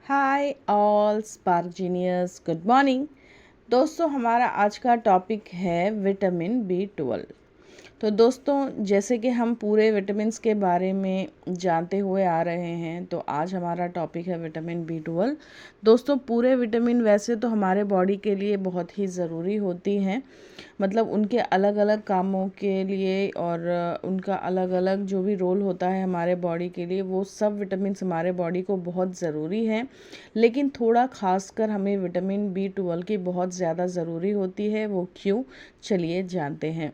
Hi all spark genius, good morning. दोस्तों, हमारा आज का टॉपिक है विटामिन बी 12। तो दोस्तों, जैसे कि हम पूरे विटामिन्स के बारे में जानते हुए आ रहे हैं, तो आज हमारा टॉपिक है विटामिन बी 12। दोस्तों, पूरे विटामिन वैसे तो हमारे बॉडी के लिए बहुत ही ज़रूरी होती हैं, मतलब उनके अलग अलग कामों के लिए और उनका अलग अलग जो भी रोल होता है हमारे बॉडी के लिए, वो सब विटामिन्स हमारे बॉडी को बहुत ज़रूरी हैं। लेकिन थोड़ा खासकर हमें विटामिन बी 12 की बहुत ज़्यादा ज़रूरी होती है। वो क्यों, चलिए जानते हैं।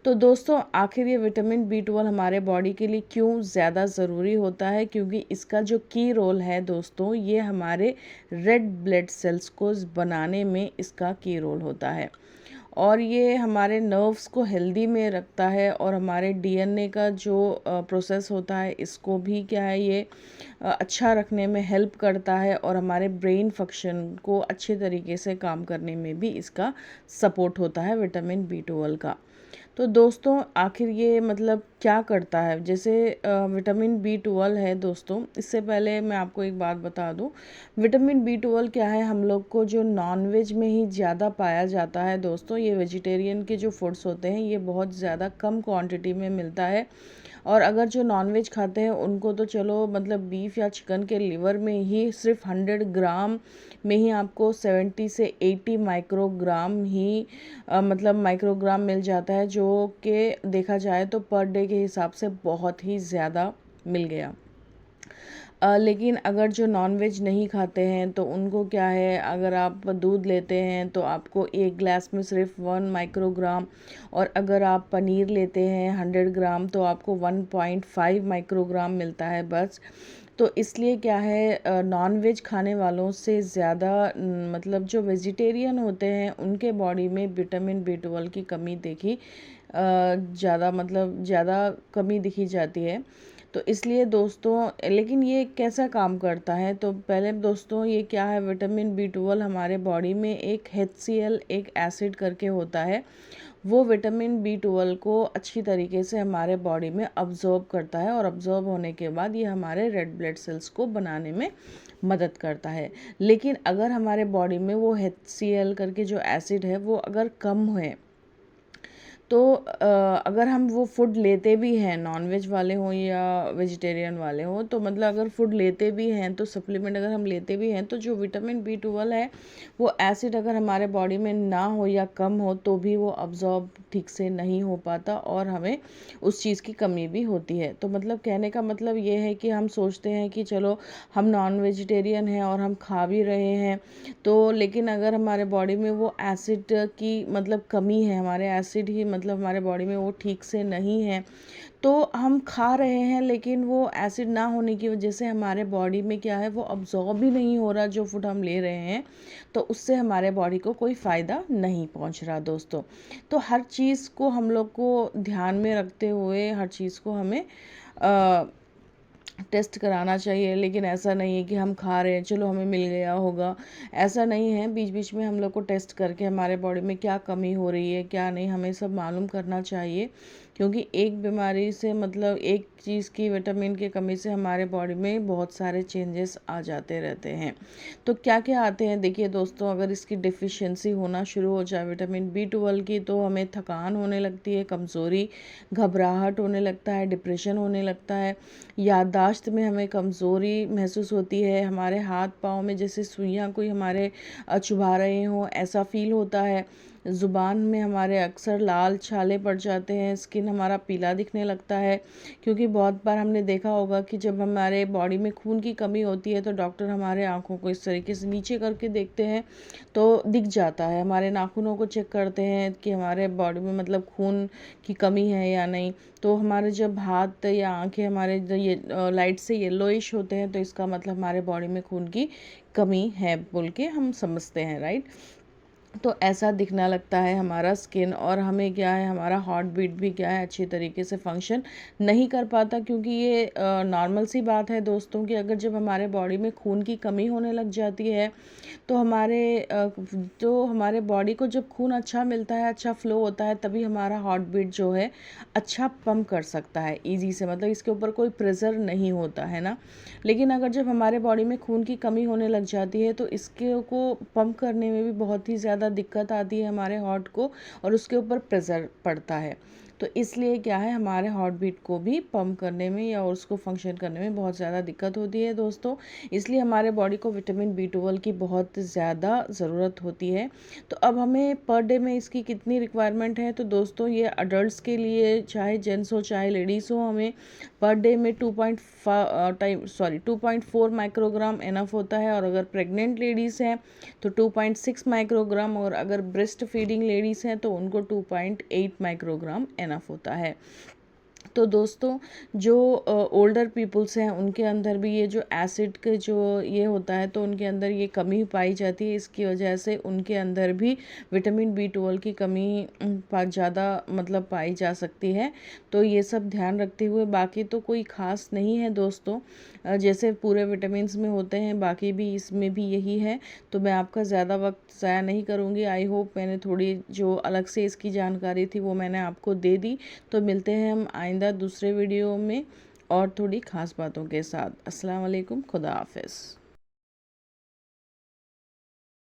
तो दोस्तों, आखिर ये विटामिन बी 12 हमारे बॉडी के लिए क्यों ज़्यादा ज़रूरी होता है? क्योंकि इसका जो की रोल है दोस्तों, ये हमारे रेड ब्लड सेल्स को बनाने में इसका की रोल होता है और ये हमारे नर्व्स को हेल्दी में रखता है और हमारे डीएनए का जो प्रोसेस होता है, इसको भी क्या है, ये अच्छा रखने में हेल्प करता है और हमारे ब्रेन फंक्शन को अच्छे तरीके से काम करने में भी इसका सपोर्ट होता है विटामिन बी 12 का। तो दोस्तों, आखिर ये मतलब क्या करता है? जैसे विटामिन बी 12 है दोस्तों, इससे पहले मैं आपको एक बात बता दूं। विटामिन बी 12 क्या है, हम लोग को जो नॉनवेज में ही ज़्यादा पाया जाता है दोस्तों। ये वेजिटेरियन के जो फूड्स होते हैं, ये बहुत ज़्यादा कम क्वांटिटी में मिलता है। और अगर जो नॉनवेज खाते हैं उनको तो चलो, मतलब बीफ या चिकन के लिवर में ही सिर्फ 100 ग्राम में ही आपको 70 से 80 माइक्रोग्राम ही मतलब माइक्रोग्राम मिल जाता है, जो कि देखा जाए तो पर डे के हिसाब से बहुत ही ज़्यादा मिल गया। लेकिन अगर जो नॉनवेज नहीं खाते हैं तो उनको क्या है, अगर आप दूध लेते हैं तो आपको एक ग्लास में सिर्फ 1 माइक्रोग्राम, और अगर आप पनीर लेते हैं 100 ग्राम तो आपको 1.5 माइक्रोग्राम मिलता है बस। तो इसलिए क्या है, नॉन वेज खाने वालों से ज़्यादा मतलब जो वेजिटेरियन होते हैं उनके बॉडी में विटामिन बी 12 की कमी देखी ज़्यादा, मतलब ज़्यादा कमी दिखी जाती है। तो इसलिए दोस्तों, लेकिन ये कैसा काम करता है? तो पहले दोस्तों, ये क्या है, विटामिन बी 12 हमारे बॉडी में एक HCl एक एसिड करके होता है। वो विटामिन बी 12 को अच्छी तरीके से हमारे बॉडी में अब्जॉर्ब करता है और अब्जॉर्ब होने के बाद ये हमारे रेड ब्लड सेल्स को बनाने में मदद करता है। लेकिन अगर हमारे बॉडी में वो HCl करके जो एसिड है वो अगर कम है, तो अगर हम वो फूड लेते भी हैं, नॉनवेज वाले हों या वेजिटेरियन वाले हों, तो मतलब अगर फूड लेते भी हैं, तो सप्लीमेंट अगर हम लेते भी हैं, तो जो विटामिन बी 12 है, वो एसिड अगर हमारे बॉडी में ना हो या कम हो तो भी वो अब्जॉर्ब ठीक से नहीं हो पाता और हमें उस चीज़ की कमी भी होती है। तो मतलब कहने का मतलब ये है कि हम सोचते हैं कि चलो हम नॉन वेजिटेरियन हैं और हम खा भी रहे हैं, तो लेकिन अगर हमारे बॉडी में वो एसिड की मतलब कमी है, हमारे एसिड ही मतलब हमारे बॉडी में वो ठीक से नहीं है, तो हम खा रहे हैं लेकिन वो एसिड ना होने की वजह से हमारे बॉडी में क्या है, वो अब्जॉर्ब ही नहीं हो रहा जो फूड हम ले रहे हैं, तो उससे हमारे बॉडी को कोई फ़ायदा नहीं पहुंच रहा दोस्तों। तो हर चीज़ को हम लोग को ध्यान में रखते हुए हर चीज़ को हमें टेस्ट कराना चाहिए। लेकिन ऐसा नहीं है कि हम खा रहे हैं चलो हमें मिल गया होगा, ऐसा नहीं है। बीच बीच में हम लोग को टेस्ट करके हमारे बॉडी में क्या कमी हो रही है क्या नहीं, हमें सब मालूम करना चाहिए। क्योंकि एक बीमारी से, मतलब एक चीज़ की विटामिन की कमी से हमारे बॉडी में बहुत सारे चेंजेस आ जाते रहते हैं। तो क्या क्या आते हैं, देखिए दोस्तों, अगर इसकी डिफिशियंसी होना शुरू हो जाए विटामिन बी 12 की, तो हमें थकान होने लगती है, कमज़ोरी, घबराहट होने लगता है, डिप्रेशन होने लगता है, याददाश्त में हमें कमज़ोरी महसूस होती है, हमारे हाथ पाँव में जैसे सुइयाँ कोई हमारे चुभा रहे हों ऐसा फील होता है, ज़ुबान में हमारे अक्सर लाल छाले पड़ जाते हैं, स्किन हमारा पीला दिखने लगता है। क्योंकि बहुत बार हमने देखा होगा कि जब हमारे बॉडी में खून की कमी होती है तो डॉक्टर हमारे आँखों को इस तरीके से नीचे करके देखते हैं तो दिख जाता है, हमारे नाखूनों को चेक करते हैं कि हमारे बॉडी में मतलब खून की कमी है या नहीं। तो हमारे जब हाथ या आंखें हमारे ये लाइट से येलोइश होते हैं, तो इसका मतलब हमारे बॉडी में खून की कमी है बोल के हम समझते हैं, राइट। तो ऐसा दिखना लगता है हमारा स्किन, और हमें क्या है, हमारा हार्ट बीट भी क्या है, अच्छी तरीके से फंक्शन नहीं कर पाता। क्योंकि ये नॉर्मल सी बात है दोस्तों कि अगर जब हमारे बॉडी में खून की कमी होने लग जाती है तो हमारे बॉडी को जब खून अच्छा मिलता है, अच्छा फ्लो होता है, तभी हमारा हार्ट बीट जो है अच्छा पंप कर सकता है ईजी से, मतलब इसके ऊपर कोई प्रेशर नहीं होता है ना। लेकिन अगर जब हमारे बॉडी में खून की कमी होने लग जाती है तो इसके को पंप करने में भी बहुत ही ज़्यादा दिक्कत आती है हमारे हार्ट को, और उसके ऊपर प्रेशर पड़ता है। तो इसलिए क्या है, हमारे हार्ट बीट को भी पंप करने में या उसको फंक्शन करने में बहुत ज़्यादा दिक्कत होती है दोस्तों। इसलिए हमारे बॉडी को विटामिन B12 की बहुत ज़्यादा ज़रूरत होती है। तो अब हमें पर डे में इसकी कितनी रिक्वायरमेंट है, तो दोस्तों ये अडल्ट्स के लिए, चाहे जेंट्स हो चाहे लेडीज़ हो, हमें पर डे में 2.4 माइक्रोग्राम इनफ होता है। और अगर प्रेग्नेंट लेडीज़ हैं तो 2.6 माइक्रोग्राम, और अगर ब्रेस्ट फीडिंग लेडीज़ हैं तो उनको 2.8 माइक्रोग्राम इनफ होता है। तो दोस्तों जो ओल्डर पीपल्स हैं उनके अंदर भी ये जो एसिड के जो ये होता है, तो उनके अंदर ये कमी पाई जाती है। इसकी वजह से उनके अंदर भी विटामिन B12 की कमी ज़्यादा मतलब पाई जा सकती है। तो ये सब ध्यान रखते हुए, बाकी तो कोई ख़ास नहीं है दोस्तों, जैसे पूरे विटामिन्स में होते हैं बाकी भी इसमें भी यही है। तो मैं आपका ज़्यादा वक्त ज़ाया नहीं करूँगी। आई होप मैंने थोड़ी जो अलग से इसकी जानकारी थी वो मैंने आपको दे दी। तो मिलते हैं हम आइंदा दूसरे वीडियो में और थोड़ी ख़ास बातों के साथ। अस्सलाम वालेकुम, खुदा हाफ़िज़।